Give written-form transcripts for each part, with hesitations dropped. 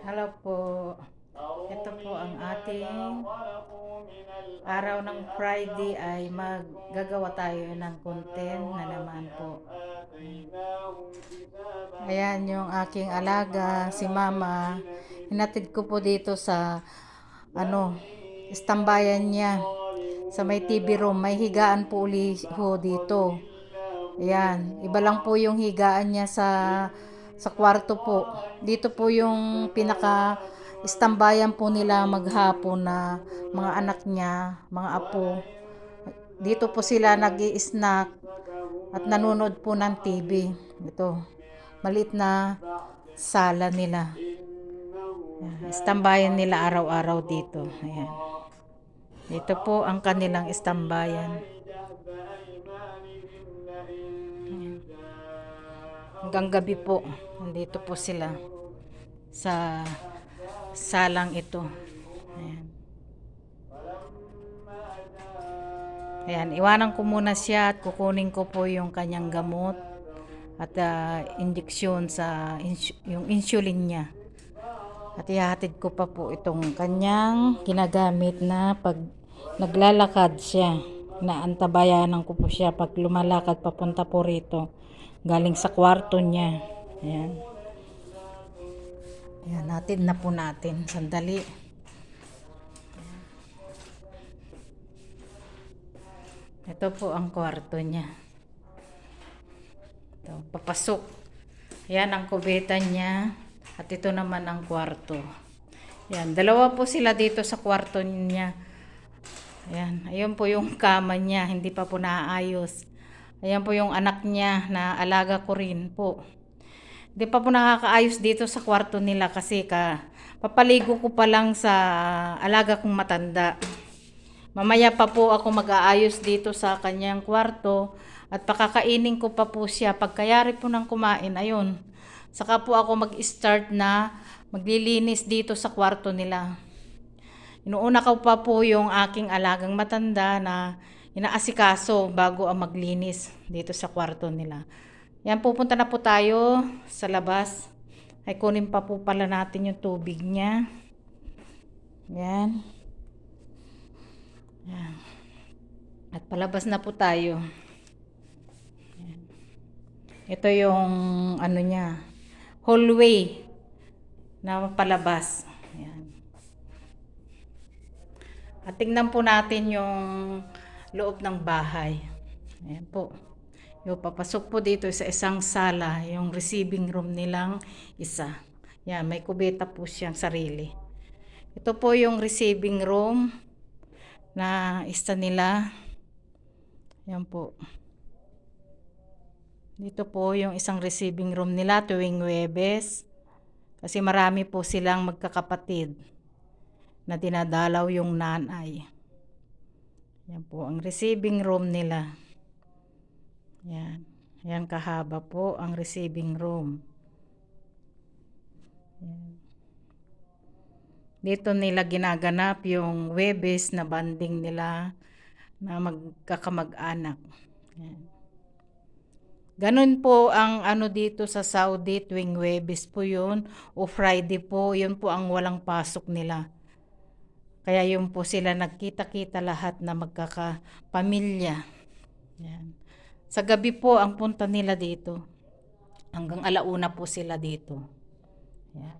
Hello po. Ito po ang ating araw ng Friday ay maggagawa tayo ng content na naman po. Ayan yung aking alaga, si Mama. Hinatid ko po dito sa istambayan niya sa may TV room. May higaan po uli ho dito. Ayan, iba lang po yung higaan niya sa kwarto po. Dito po yung pinaka istambayan po nila maghapon na mga anak niya, mga apo. Dito po sila nag-i-snack at nanonood po ng TV. Ito, maliit na sala nila. Ayan, istambayan nila araw-araw dito. Ayan. Dito po ang kanilang istambayan. Hanggang gabi po, nandito po sila sa salang ito. Ayan. Ayan, iwanan ko muna siya at kukunin ko po yung kanyang gamot at injection sa yung insulin niya. At ihahatid ko pa po itong kanyang ginagamit na pag naglalakad siya. Naantabayanan ko po siya pag lumalakad papunta po rito. Galing sa kwarto niya. Ayan. Ayan, hatid na po natin. Sandali. Ito po ang kwarto niya. Ito, papasok. Ayan ang kubeta niya. At ito naman ang kwarto. Ayan, dalawa po sila dito sa kwarto niya. Ayan, ayun po yung kama niya. Hindi pa po naayos. Ayan po yung anak niya na alaga ko rin po. Hindi pa po nakakaayos dito sa kwarto nila kasi papaligo ko pa lang sa alaga kong matanda. Mamaya pa po ako mag-aayos dito sa kanyang kwarto at pakakainin ko pa po siya. Pagkayari po ng kumain, ayun. Saka po ako mag-start na maglilinis dito sa kwarto nila. Inuuna ko pa po yung aking alagang matanda na inaasikaso bago ang maglinis dito sa kwarto nila. Yan, pupunta na po tayo sa labas. Ay kunin pa po pala natin yung tubig niya. Yan. Yan. At palabas na po tayo. Yan. Ito yung ano niya, hallway na palabas. Yan. At tingnan po natin yung loob ng bahay. Ayan po. Yung papasok po dito sa isang sala, yung receiving room nilang isa. Yan, may kubeta po siyang sarili. Ito po yung receiving room na isa nila. Yan po. Dito po yung isang receiving room nila tuwing Huwebes. Kasi marami po silang magkakapatid na dinadalaw yung nanay. Yan po ang receiving room nila. Yan. Yan kahaba po ang receiving room. Yan. Dito nila ginaganap yung Huwebes na banding nila na magkakamag-anak. Yan. Ganun po ang ano dito sa Saudi tuwing Huwebes po yun o Friday po, yun po ang walang pasok nila. Kaya yun po sila nagkita-kita lahat na magkakapamilya. Yan. Sa gabi po ang punta nila dito. Hanggang alauna po sila dito. Yan.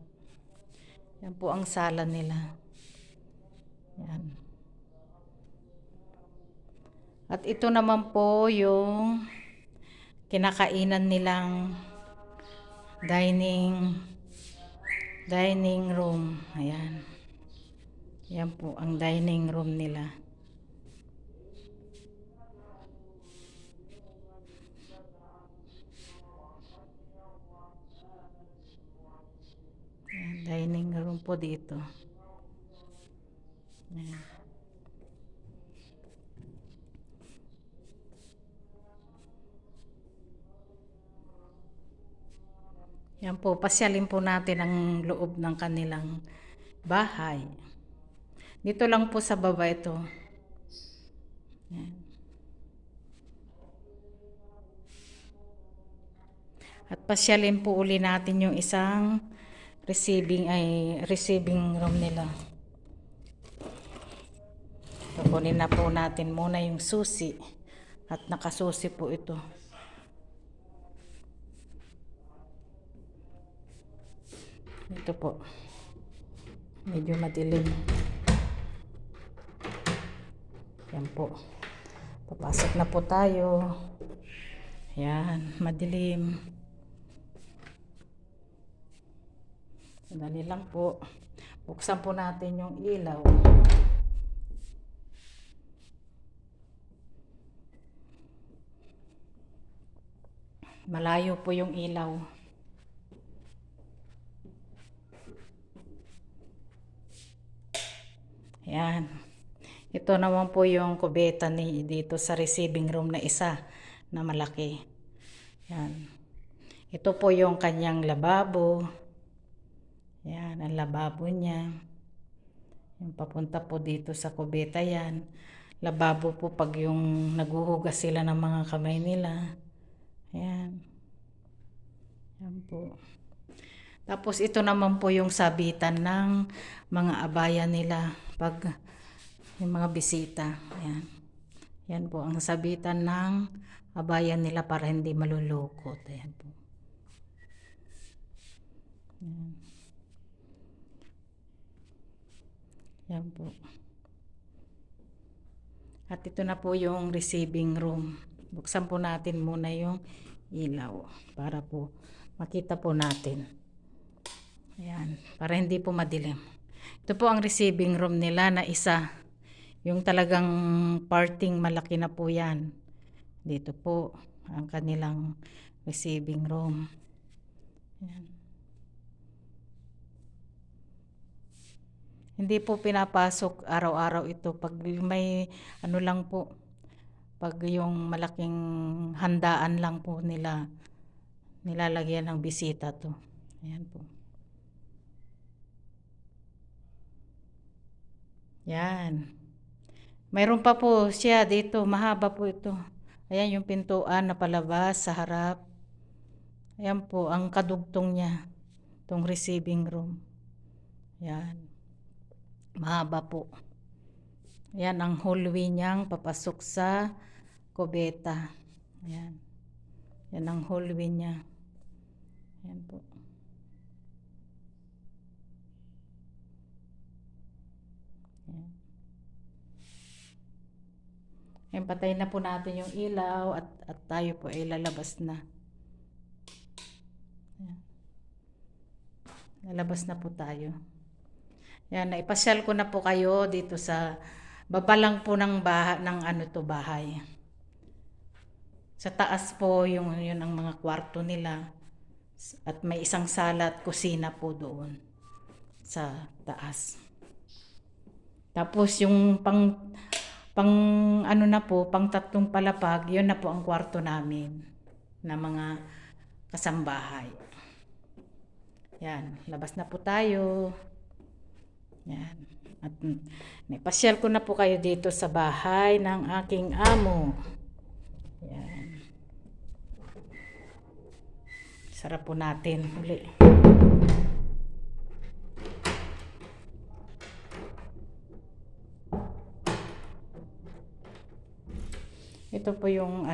Yan po ang sala nila. Yan. At ito naman po yung kinakainan nilang dining room. Ayan. Yan po ang dining room nila. Ayan, dining room po dito. Ayan. Yan po, pasyalin po natin ang loob ng kanilang bahay. Dito lang po sa baba ito. Yan. At pasyalin po uli natin yung isang receiving room nila. Kukunin na po natin muna yung susi. At nakasusi po ito. Ito po. Medyo madilim. Yan po. Papasok na po tayo. Yan, madilim. Sandali lang po. Buksan po natin yung ilaw. Malayo po yung ilaw. Yan. Ito naman po yung kubeta dito sa receiving room na isa na malaki. Yan. Ito po yung kanyang lababo. Yan, ang lababo niya. Yung papunta po dito sa kubeta yan. Lababo po pag yung naguhugas sila ng mga kamay nila. Yan. Yan po. Tapos ito naman po yung sabitan ng mga abaya nila pag yung mga bisita. Yan. Yan po ang sabitan ng abaya nila para hindi malulukot. Ayan po. Yan. Yan po. At ito na po yung receiving room. Buksan po natin muna yung ilaw para po makita po natin. Ayan, para hindi po madilim. Ito po ang receiving room nila na isa. Yung talagang parting malaki na po yan. Dito po ang kanilang receiving room. Ayan. Hindi po pinapasok araw-araw ito. Pag may ano lang po, pag yung malaking handaan lang po nila, nilalagyan ng bisita to. Ayan po. Yan. Mayroon pa po siya dito. Mahaba po ito. Ayan yung pintuan na palabas sa harap. Ayan po ang kadugtong niya. Itong receiving room. Yan. Mahaba po. Ayan ang hallway niyang papasok sa kubeta. Ayan. Yan ang hallway niya. Ayan po. Ayan. Ayan, patay na po natin yung ilaw at tayo po ay lalabas na. Ayan. Lalabas na po tayo. Yan, naipasyal ko na po kayo dito sa baba lang po ng bahay. Sa taas po yun ang mga kwarto nila. At may isang sala at kusina po doon sa taas. Tapos yung pang ano na po, pang tatlong palapag, yun na po ang kwarto namin na mga kasambahay. Yan, labas na po tayo. Yan. At naipasyal ko na po kayo dito sa bahay ng aking amo. Yan. Sarap po natin uli. Ito po yung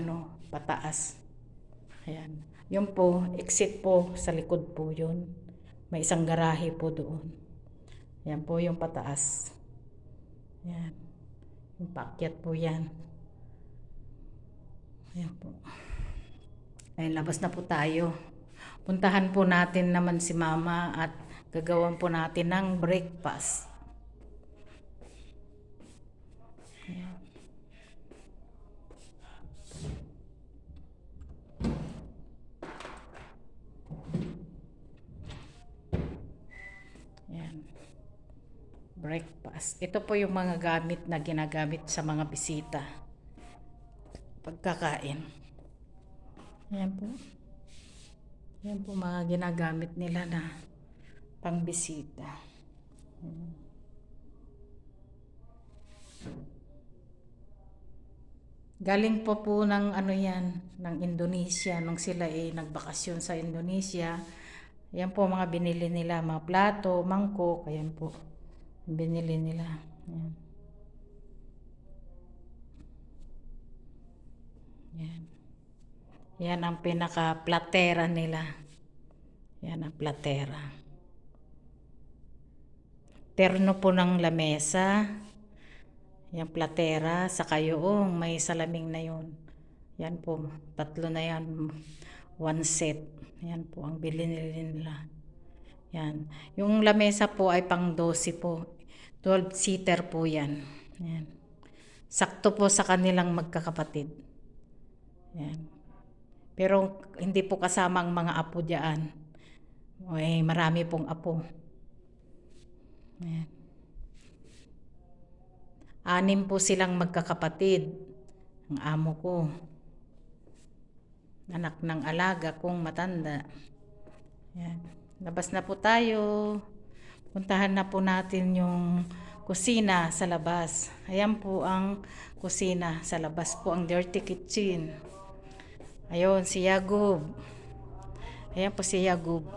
pataas. Ayan. Yung po, exit po sa likod po yun. May isang garahe po doon. Ayan po yung pataas. Ayan. Yung paakyat po yan. Ayan po. Ayan, labas na po tayo. Puntahan po natin naman si mama at gagawan po natin ng breakfast. Ayan. Ayan. Breakfast. Ito po yung mga gamit na ginagamit sa mga bisita. Pagkakain. Ayan po. Ayan po mga ginagamit nila na pangbisita. Galing pa po ng ano yan, ng Indonesia, nung sila nagbakasyon sa Indonesia. Yan po mga binili nila, mga plato, mangkok, ayan po. Binili nila. Ayan. Yan. Yan ang pinaka-platera nila. Yan ang platera. Terno po ng lamesa. Yan platera. Saka yung may salaming na yun. Yan po. 3 na yan. 1 set. Yan po ang bilhin nila. Yan. Yung lamesa po ay pang 12 po. 12-seater po yan. Yan. Sakto po sa kanilang magkakapatid. Yan. Pero hindi po kasama ang mga apo diyan. Ay, marami pong apo. Yan. 6 po silang magkakapatid. Ang amo ko. Anak ng alaga kong matanda. Yan. Labas na po tayo. Puntahan na po natin yung kusina sa labas. Ayan po ang kusina sa labas po, ang dirty kitchen. Ayun, si Yagub. Ayan po si Yagub.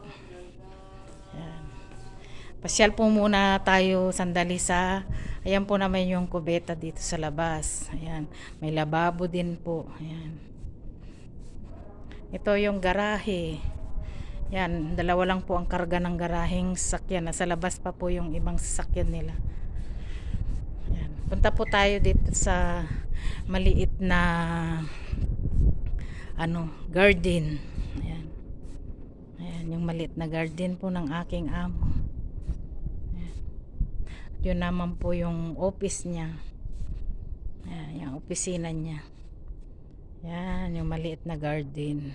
Ayan. Pasyal po muna tayo sandali sa, ayan po naman yung kubeta dito sa labas. Ayan, may lababo din po. Ayan. Ito yung garahe. Yan, 2 lang po ang karga ng garaheng sasakyan. Nasa labas pa po yung ibang sasakyan nila. Yan. Punta po tayo dito sa maliit na garden. Ayan. Ayan, yung maliit na garden po ng aking amo. Ayan. Yun naman po yung office niya. Ayan, yung opisina niya. Yan, yung maliit na garden.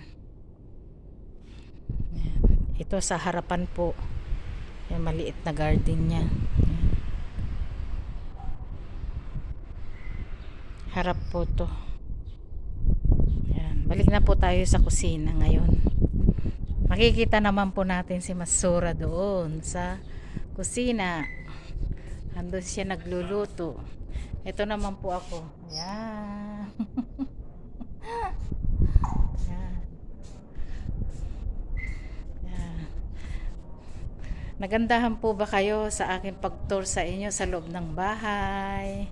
Ayan. Ito sa harapan po. Yung maliit na garden niya. Ayan. Harap po to. Ayan. Balik na po tayo sa kusina ngayon. Makikita naman po natin si Masura doon sa kusina. Andun siya nagluluto. Ito naman po ako. Ayan. Ayan. Ayan. Nagandahan po ba kayo sa aking pag-tour sa inyo sa loob ng bahay?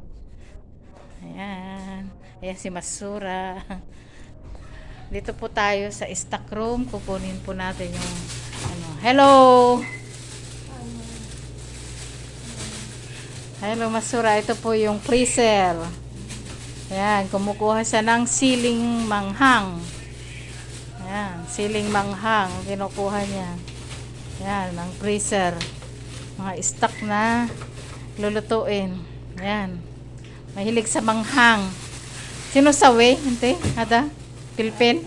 Ayan. Ayan si Masura. Dito po tayo sa stock room. Kukunin po natin yung Hello! Hello Masura. Ito po yung freezer. Ayan. Kumukuha siya ng siling manghang. Ayan. Siling manghang. Kinukuha niya. Ayan. Ang freezer. Mga stock na lulutuin. Ayan. Mahilig sa manghang. Sino sawi? Hindi? Ada? Pilpil?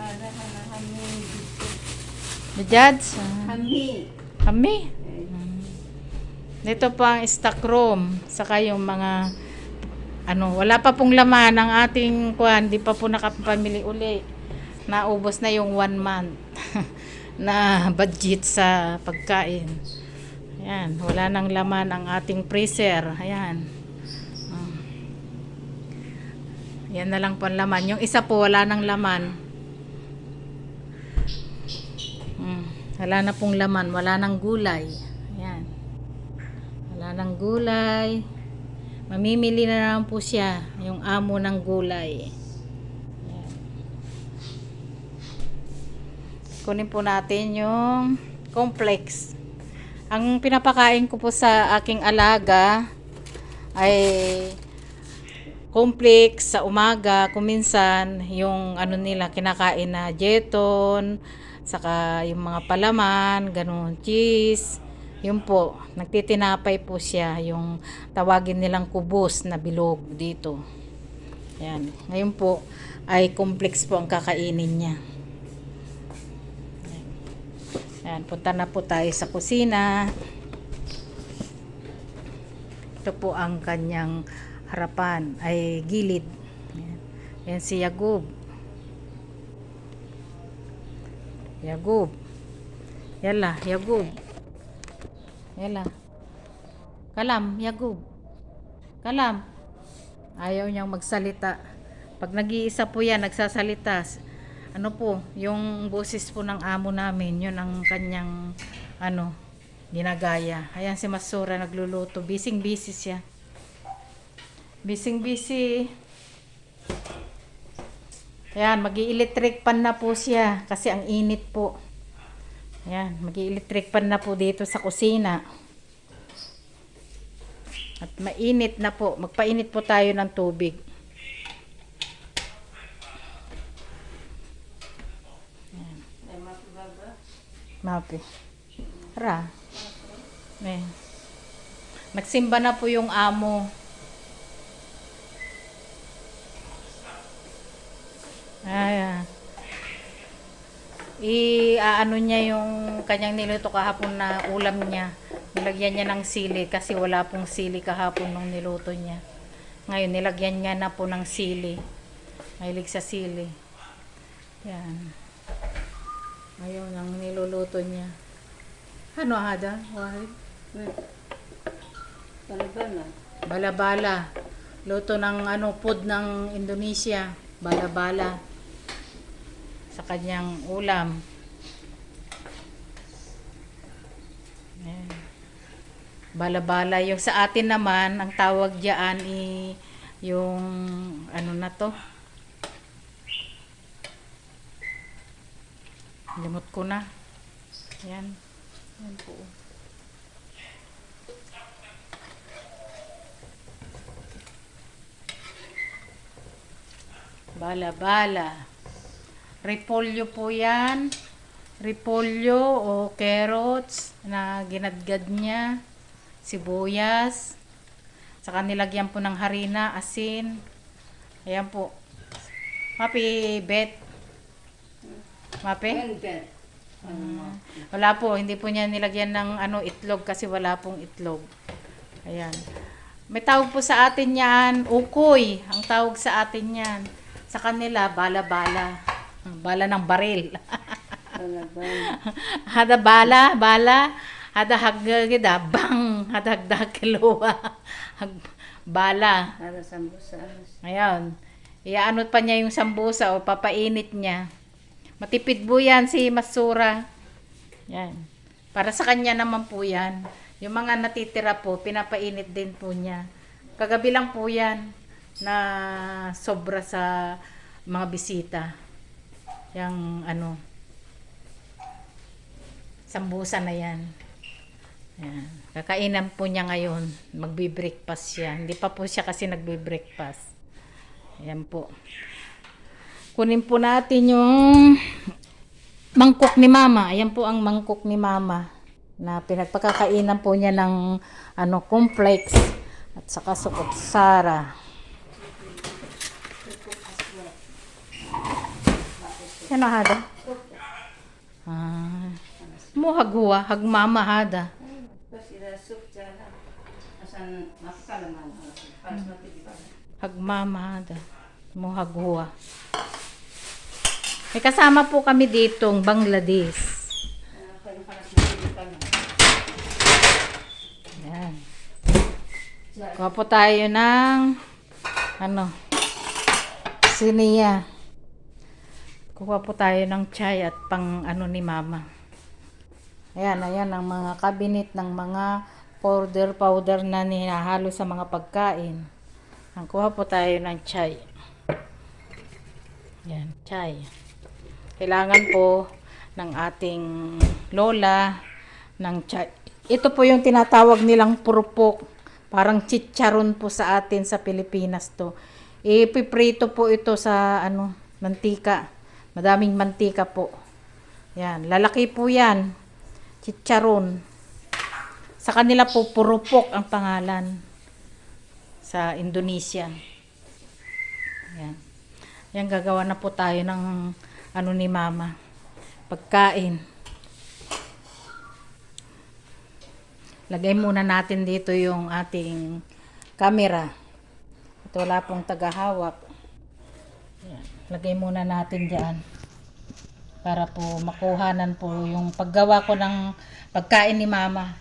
The judge? Kami? Dito pa ang stock room. Saka yung mga wala pa pong laman ang ating kuwan. Di pa po nakapamili uli. Naubos na yung 1 month na budget sa pagkain. Ayan. Wala nang laman ang ating freezer. Ayan. Yan na lang po ang laman. Yung isa po wala nang laman. Wala na pong laman. Wala nang gulay. Ayan. Wala nang gulay. Mamimili na lang po siya. Yung amo ng gulay. Ayan. Kunin po natin yung complex. Ang pinapakain ko po sa aking alaga ay complex sa umaga, kuminsan yung nila kinakain na jeton, saka yung mga palaman, ganun, cheese. Yun po, nagtitinapay po siya, yung tawagin nilang kubos na bilog dito. Ayan. Ngayon po ay complex po ang kakainin niya. Ayan, punta na po tayo sa kusina. Ito po ang kanyang harapan ay gilid. Yan si Yagub. Yagub. Yala, Yagub. Yala. Kalam, Yagub. Kalam. Ayaw niyang magsalita. Pag nag-iisa po yan, nagsasalita, ano po, yung boses po ng amo namin, yun ang kanyang, ano, ginagaya. Ayan si Masura nagluluto. Busy siya. Busy. Ayan, mag-i-electric pan na po siya kasi ang init po. Ayan, mag-i-electric pan na po dito sa kusina. At mainit na po. Magpainit po tayo ng tubig. Ayan. Mapi. Ra. Ayan. Nagsimba na po yung amo. Ayan. Ano niya yung kanyang niluto kahapon na ulam niya. Nilagyan niya ng sili kasi wala pong sili kahapon nung niluto niya. Ngayon nilagyan niya na po ng sili. Mahilig sa sili. Yan. Ayun ang niluluto niya. Ano hada? Wahid? Balabala. Balabala. Luto ng food ng Indonesia. Balabala. Sa kanyang ulam. Ayan. Balabala. Yung sa atin naman, ang tawag diyan yung ano na to? Limot ko na. Ayan. Ayan po. Balabala. Repolyo po yan. Repolyo o carrots na ginadgad niya. Sibuyas. Saka nilagyan po ng harina, asin. Ayan po. Mapi, bet. Mapi? Wala po. Hindi po niya nilagyan ng itlog kasi wala pong itlog. Ayan. May tawag po sa atin yan, ukoy. Ang tawag sa atin yan. Sa kanila, bala-bala. Bala ng baril. Hada bala. Hada haggagida, bang. Hada hagdakiluwa. Bala. Para sambusa. Ayan. Iaanot pa niya yung sambusa o papainit niya. Matipid po yan si Masura. Yan. Para sa kanya naman po yan. Yung mga natitira po, pinapainit din po niya. Kagabi lang po yan na sobra sa mga bisita. Yang sambusa na yan. Yan. Kakainan po niya ngayon. Magbe-breakfast siya. Hindi pa po siya kasi nagbe-breakfast. Ayan po. Kunin po natin yung mangkok ni Mama. Ayan po ang mangkok ni Mama. Na pinagpakakainan po niya ng complex at saka sukotsara. Ano hada? Mo hagwa, hagmama hada. Hagmama hada. Mo hagwa. May kasama po kami ditong Bangladesh. Yan. Kuha po tayo ng siniya. Kuha po tayo ng chai at pang ni Mama. Ayan ang mga cabinet ng mga powder na ninahalo sa mga pagkain. Ang kuha po tayo ng chai. Ayan, chai. Kailangan po ng ating lola ng chai. Ito po yung tinatawag nilang purupok. Parang chicharon po sa atin sa Pilipinas to. Ipiprito po ito sa mantika. Madaming mantika po. Yan, lalaki po yan. Chicharon. Sa kanila po purupok ang pangalan sa Indonesia. Yan. Yan, gagawa na po tayo ng ni Mama. Pagkain. Lagay muna natin dito yung ating camera. Ito wala pong tagahawak. Yan. Lagay muna natin dyan. Para po makuhanan po yung paggawa ko ng pagkain ni Mama.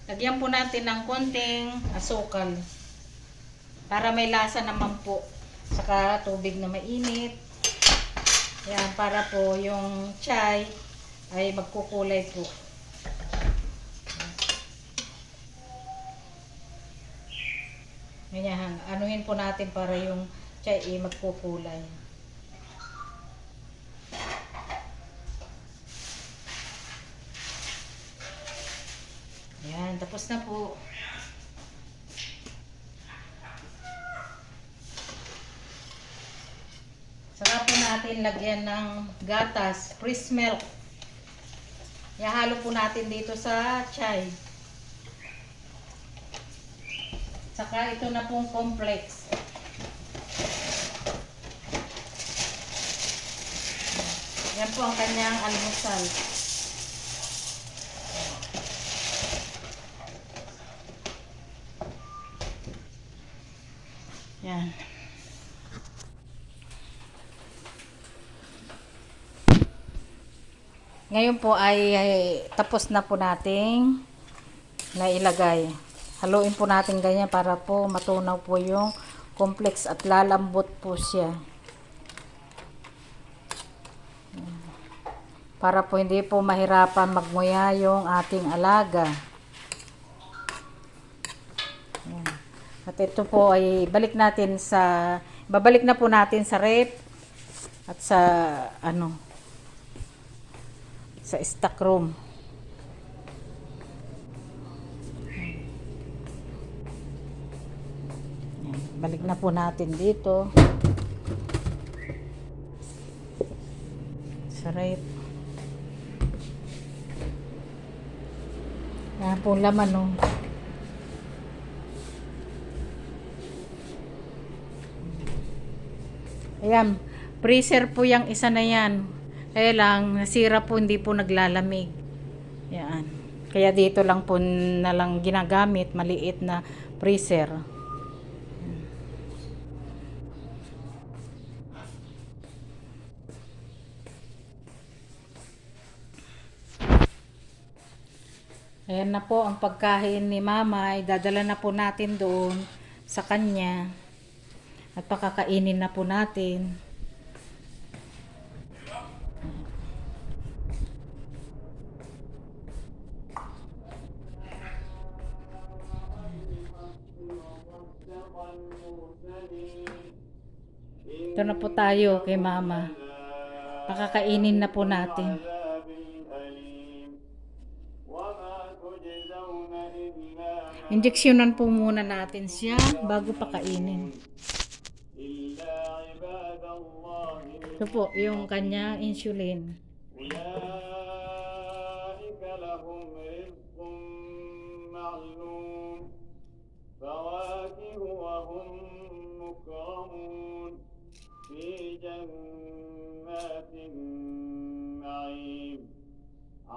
Lagyan po natin ng konting asukal para may lasa naman po. Saka tubig na mainit. Yan, para po yung chai ay magkukulay po. Ganyan, anuhin po natin para yung chai ay magkukulay. Yan, tapos na po. Saka po natin lagyan ng gatas, fresh milk. Ihalo po natin dito sa chai. Saka ito na pong complex. Yan po ang kanyang almusal. Yan. Ngayon po ay tapos na po nating nailagay. Haluin po natin ganyan para po matunaw po yung complex at lalambot po siya. Para po hindi po mahirapan magmuya yung ating alaga. Ayan. At ito po ay babalik na po natin sa rep at sa sa stock room. Ayan. Balik na po natin dito sa rep. Yan po laman, no. Ayan, freezer po yung isa na yan. Kaya lang, nasira po, hindi po naglalamig. Yan. Kaya dito lang po na lang ginagamit, maliit na freezer. Ayan na po ang pagkain ni Mama. Idadala na po natin doon sa kanya. At pakakainin na po natin. Ito na po tayo kay Mama. Pakakainin na po natin. Injeksyonan po muna natin siya bago pakainin. Ito po yung kanya insulin.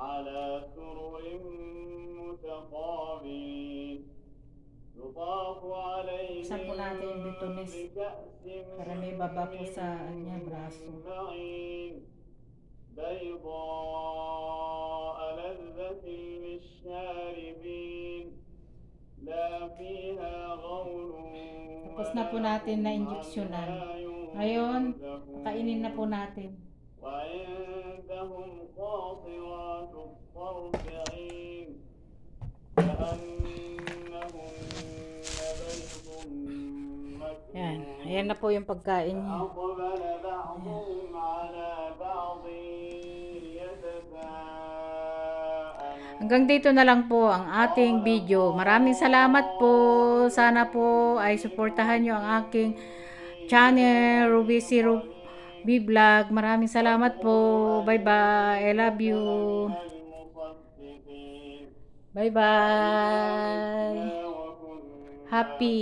على سرر متقابلين يطاف عليهم Isa po natin yung bitonis para may baba po sa kanya braso. بيضاء لذة للشاربين لا فيها غول. Tapos na po natin na injeksyonan. Ngayon, pakainin na po natin. وعندهم قاصرات الطرف عين كأنهن بيض مكنون. Yan. Ayan na po yung pagkain niya. أقبل بعضهم على بعض يتساءلون. Hanggang dito na lang po ang ating video. Maraming salamat po. Sana po ay suportahan nyo ang aking channel, Ruby C. Vlog. Maraming salamat po. Bye bye. I love you. Bye bye. Happy.